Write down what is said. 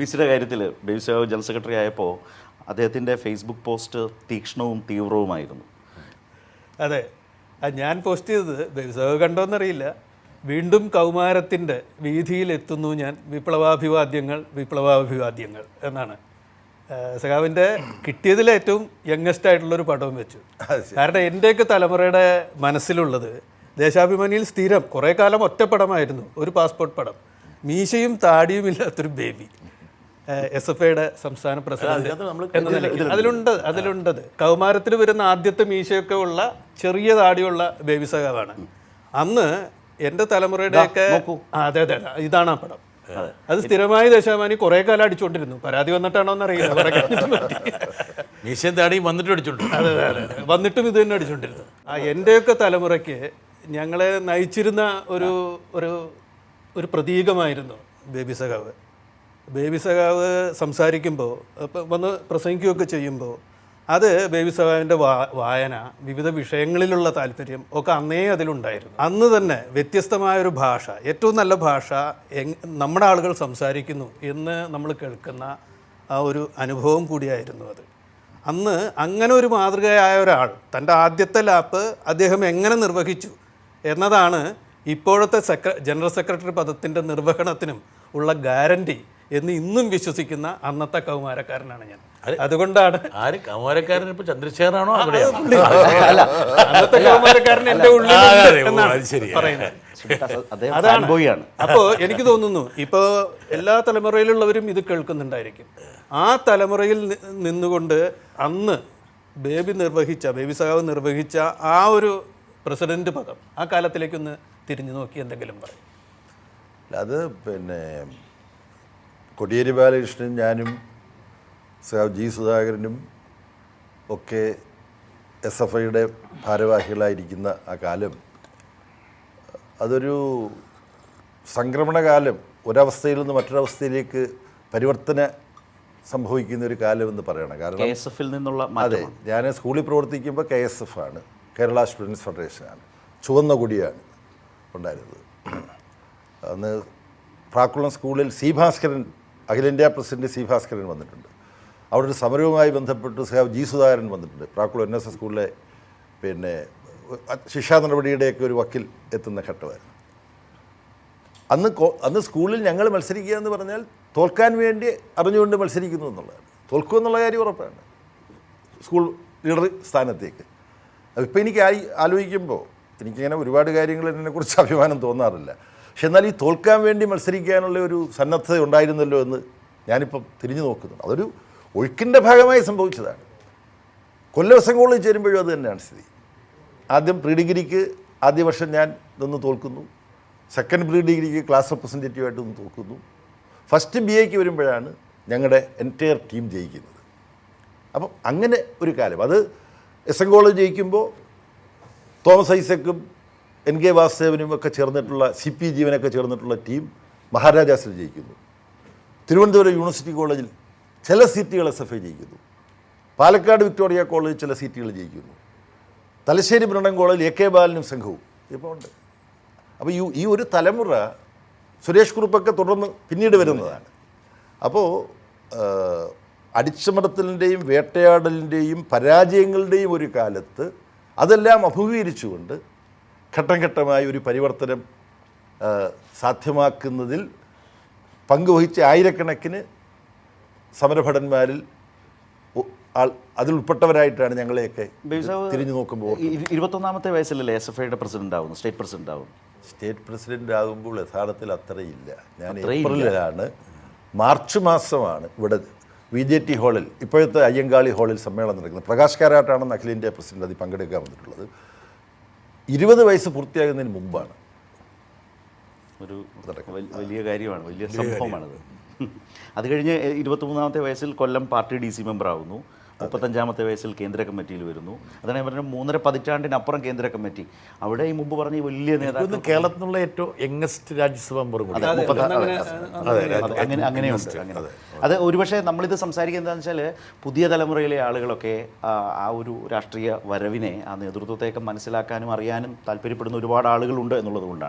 പിസിയുടെ കാര്യത്തിൽ ബേബി സഖാവ് general secretary ആയപ്പോൾ അദ്ദേഹത്തിൻ്റെ ഫേസ്ബുക്ക് പോസ്റ്റ് തീക്ഷ്ണവും തീവ്രവുമായിരുന്നു. അതെ, ഞാൻ പോസ്റ്റ് ചെയ്തത് ബേബി സഖാവ് കണ്ടോന്നറിയില്ല. വീണ്ടും കൗമാരത്തിൻ്റെ വീതിയിലെത്തുന്നു ഞാൻ, വിപ്ലവാഭിവാദ്യങ്ങൾ എന്നാണ്. സഖാവിൻ്റെ കിട്ടിയതിൽ ഏറ്റവും യങ്ങസ്റ്റ് ആയിട്ടുള്ളൊരു പടവും വെച്ചു. കാരണം എൻ്റെയൊക്കെ തലമുറയുടെ മനസ്സിലുള്ളത് ദേശാഭിമാനിയിൽ സ്ഥിരം കുറേ കാലം ഒറ്റപ്പടമായിരുന്നു, ഒരു പാസ്പോർട്ട് പടം, മീശയും താടിയും ഇല്ലാത്തൊരു ബേബി, SFIയുടെ സംസ്ഥാന പ്രസിഡന്റ് എന്ന നിലയ്ക്ക് അതിലുണ്ടത്. കൗമാരത്തിൽ വരുന്ന ആദ്യത്തെ മീശയൊക്കെ ഉള്ള ചെറിയ താടിയുള്ള ബേബി സഖാവാണ്. അന്ന് എൻ്റെ തലമുറയുടെയൊക്കെ അതെ അതെ ഇതാണ് ആ പടം. അത് സ്ഥിരമായി ദേശാഭിമാനി കുറേ കാലം അടിച്ചുകൊണ്ടിരുന്നു. പരാതി വന്നിട്ടാണോ എന്നറിയില്ല, മീശയും താടിയും വന്നിട്ടും അടിച്ചോണ്ടിരുന്നു. അതെ അതെ അതെ, വന്നിട്ടും ഇത് തന്നെ അടിച്ചുകൊണ്ടിരുന്നു. എൻ്റെയൊക്കെ തലമുറയ്ക്ക് ഞങ്ങളെ നയിച്ചിരുന്ന ഒരു ഒരു ഒരു പ്രതീകമായിരുന്നു ബേബി സഖാവ്. ബേബി സഖാവ് സംസാരിക്കുമ്പോൾ വന്ന് പ്രസംഗിക്കുകയൊക്കെ ചെയ്യുമ്പോൾ അത് ബേബി സഖാവിൻ്റെ വായന, വിവിധ വിഷയങ്ങളിലുള്ള താല്പര്യം ഒക്കെ അന്നേ അതിലുണ്ടായിരുന്നു. അന്ന് തന്നെ വ്യത്യസ്തമായൊരു ഭാഷ, ഏറ്റവും നല്ല ഭാഷ നമ്മുടെ ആളുകൾ സംസാരിക്കുന്നു എന്ന് നമ്മൾ കേൾക്കുന്ന ആ ഒരു അനുഭവം കൂടിയായിരുന്നു അത്. അന്ന് അങ്ങനെ ഒരു മാതൃകയായ ഒരാൾ തൻ്റെ ആദ്യത്തെ ലാപ്പ് അദ്ദേഹം എങ്ങനെ നിർവഹിച്ചു എന്നതാണ് ഇപ്പോഴത്തെ ജനറൽ സെക്രട്ടറി പദത്തിൻ്റെ നിർവഹണത്തിനും ഉള്ള ഗ്യാരണ്ടി എന്ന് ഇന്നും വിശ്വസിക്കുന്ന അന്നത്തെ കൗമാരക്കാരനാണ് ഞാൻ. അതുകൊണ്ടാണ് കൗമാരക്കാരൻ ഇപ്പൊ ചന്ദ്രശേഖറാണോ അന്നത്തെ കൗമാരക്കാരൻ എൻ്റെ ഉള്ളിൽ പറയുന്നത്. അതാണ്. അപ്പോൾ എനിക്ക് തോന്നുന്നു ഇപ്പോൾ എല്ലാ തലമുറയിലുള്ളവരും ഇത് കേൾക്കുന്നുണ്ടായിരിക്കും. ആ തലമുറയിൽ നിന്നുകൊണ്ട് അന്ന് ബേബി സഖാവ് നിർവഹിച്ച ആ ഒരു പ്രസിഡന്റ് പദം ആ കാലത്തിലേക്കൊന്ന് തിരിഞ്ഞു നോക്കി എന്തെങ്കിലും പറയും. അത് പിന്നെ കോടിയേരി ബാലകൃഷ്ണനും ഞാനും ജി സുധാകരനും ഒക്കെ SFIയുടെ ഭാരവാഹികളായിരിക്കുന്ന ആ കാലം അതൊരു സംക്രമണകാലം, ഒരവസ്ഥയിൽ നിന്ന് മറ്റൊരവസ്ഥയിലേക്ക് പരിവർത്തനം സംഭവിക്കുന്ന ഒരു കാലമെന്ന് പറയണം. കാരണം KSF നിന്നുള്ള അതെ, ഞാൻ സ്കൂളിൽ പ്രവർത്തിക്കുമ്പോൾ KSF ആണ്, കേരള സ്റ്റുഡൻസ് ഫെഡറേഷനാണ്, ചുവന്ന കൊടിയാണ് ഉണ്ടായിരുന്നത്. അന്ന് പ്രാക്കുളം സ്കൂളിൽ ഭാസ്കരൻ, അഖിലേന്ത്യാ പ്രസിഡന്റ് ഭാസ്കരൻ വന്നിട്ടുണ്ട്. അവിടെ ഒരു സമരവുമായി ബന്ധപ്പെട്ട് ജി സുധാകരൻ വന്നിട്ടുണ്ട്. പ്രാക്കുളം NSS സ്കൂളിലെ പിന്നെ ശിക്ഷാ നടപടിയുടെയൊക്കെ ഒരു വക്കിൽ എത്തുന്ന ഘട്ടമായിരുന്നു. അന്ന് സ്കൂളിൽ ഞങ്ങൾ മത്സരിക്കുക എന്ന് പറഞ്ഞാൽ തോൽക്കാൻ വേണ്ടി അറിഞ്ഞുകൊണ്ട് മത്സരിക്കുന്നു എന്നുള്ളതാണ്. തോൽക്കുമെന്നുള്ള കാര്യം ഉറപ്പാണ് സ്കൂൾ ലീഡർ സ്ഥാനത്തേക്ക്. ഇപ്പോൾ എനിക്ക് ആലോചിക്കുമ്പോൾ എനിക്കിങ്ങനെ ഒരുപാട് കാര്യങ്ങൾ ഇതിനെക്കുറിച്ച് അഭിമാനം തോന്നാറില്ല. പക്ഷെ എന്നാൽ ഈ തോൽക്കാൻ വേണ്ടി മത്സരിക്കാനുള്ള ഒരു സന്നദ്ധത ഉണ്ടായിരുന്നല്ലോ എന്ന് ഞാനിപ്പം തിരിഞ്ഞു നോക്കുന്നുണ്ട്. അതൊരു ഒഴുക്കിൻ്റെ ഭാഗമായി സംഭവിച്ചതാണ്. കൊല്ലം കോളേജ് ചേരുമ്പോഴും അത് തന്നെയാണ് സ്ഥിതി. ആദ്യം പ്രീ ഡിഗ്രിക്ക് ആദ്യ വർഷം ഞാൻ നിന്ന് തോൽക്കുന്നു, സെക്കൻഡ് പ്രീ ഡിഗ്രിക്ക് ക്ലാസ് റെപ്രസെൻറ്റേറ്റീവായിട്ട് ഒന്ന് തോൽക്കുന്നു, ഫസ്റ്റ് BAക്ക് വരുമ്പോഴാണ് ഞങ്ങളുടെ എൻറ്റയർ ടീം ജയിക്കുന്നത്. അപ്പം അങ്ങനെ ഒരു കാലം. അത് SM കോളേജ് ജയിക്കുമ്പോൾ തോമസ് ഐസക്കും NK വാസുദേവനും ഒക്കെ ചേർന്നിട്ടുള്ള CP ജീവനൊക്കെ ചേർന്നിട്ടുള്ള ടീം മഹാരാജാസിൽ ജയിക്കുന്നു. തിരുവനന്തപുരം യൂണിവേഴ്സിറ്റി കോളേജിൽ ചില സീറ്റുകൾ SFI ജയിക്കുന്നു. പാലക്കാട് വിക്ടോറിയ കോളേജ് ചില സീറ്റുകൾ ജയിക്കുന്നു. തലശ്ശേരി ബ്രണ്ടൻ കോളേജിൽ AK ബാലനും സംഘവും ഇപ്പോൾ ഉണ്ട്. അപ്പോൾ ഈ ഒരു തലമുറ സുരേഷ് കുറുപ്പൊക്കെ തുടർന്ന് പിന്നീട് വരുന്നതാണ്. അപ്പോൾ അടിച്ചമർത്തലിൻ്റെയും വേട്ടയാടലിൻ്റെയും പരാജയങ്ങളുടെയും ഒരു കാലത്ത് അതെല്ലാം അഭിമുഖീകരിച്ചുകൊണ്ട് ഘട്ടം ഘട്ടമായി ഒരു പരിവർത്തനം സാധ്യമാക്കുന്നതിൽ പങ്കുവഹിച്ച ആയിരക്കണക്കിന് സമരഭടന്മാരിൽ അതിൽ ഉൾപ്പെട്ടവരായിട്ടാണ് ഞങ്ങളെയൊക്കെ തിരിഞ്ഞു നോക്കുമ്പോൾ. 21ാമത്തെ വയസ്സിലല്ലേ SFIയുടെ പ്രസിഡന്റ് ആവുന്നു, സ്റ്റേറ്റ് പ്രസിഡന്റ് ആവുന്നു. സ്റ്റേറ്റ് പ്രസിഡന്റ് ആകുമ്പോൾ യഥാർത്ഥത്തിൽ അത്രയില്ല. ഞാൻ ഏപ്രിലാണ്, മാർച്ച് മാസമാണ് ഇവിടെ VJT ഹാളിൽ, ഇപ്പോഴത്തെ അയ്യങ്കാളി ഹാളിൽ സമ്മേളനം നടക്കുന്നത്. പ്രകാശ് കാരാട്ടാണെന്ന് അഖിലേന്ത്യാ പ്രസിഡന്റ് അതിൽ പങ്കെടുക്കാൻ വന്നിട്ടുള്ളത്. 20 വയസ്സ് പൂർത്തിയാകുന്നതിന് മുമ്പാണ്. ഒരു വലിയ കാര്യമാണ്, വലിയ സംഭവമാണത്. അത് കഴിഞ്ഞ് 23ാമത്തെ വയസ്സിൽ കൊല്ലം പാർട്ടി DC മെമ്പർ ആവുന്നു. 35ാമത്തെ വയസ്സിൽ കേന്ദ്ര കമ്മിറ്റിയിൽ വരുന്നു. അതാണ് ഞാൻ പറഞ്ഞ 3.5 പതിറ്റാണ്ടിനപ്പുറം കേന്ദ്ര കമ്മിറ്റി. അവിടെ ഈ മുമ്പ് പറഞ്ഞ വലിയ നേതാക്കൾ കേരളത്തിലുള്ള ഏറ്റവും യങ്ങസ്റ്റ് രാജ്യസഭ മെമ്പർ അങ്ങനെയുണ്ട്. അത് ഒരുപക്ഷെ നമ്മളിത് സംസാരിക്കുന്നത് എന്താണെന്ന് വെച്ചാൽ പുതിയ തലമുറയിലെ ആളുകളൊക്കെ ആ ഒരു രാഷ്ട്രീയ വരവിനെ, ആ നേതൃത്വത്തെയൊക്കെ മനസ്സിലാക്കാനും അറിയാനും താല്പര്യപ്പെടുന്ന ഒരുപാട് ആളുകളുണ്ട് എന്നുള്ളത് കൊണ്ടാണ്.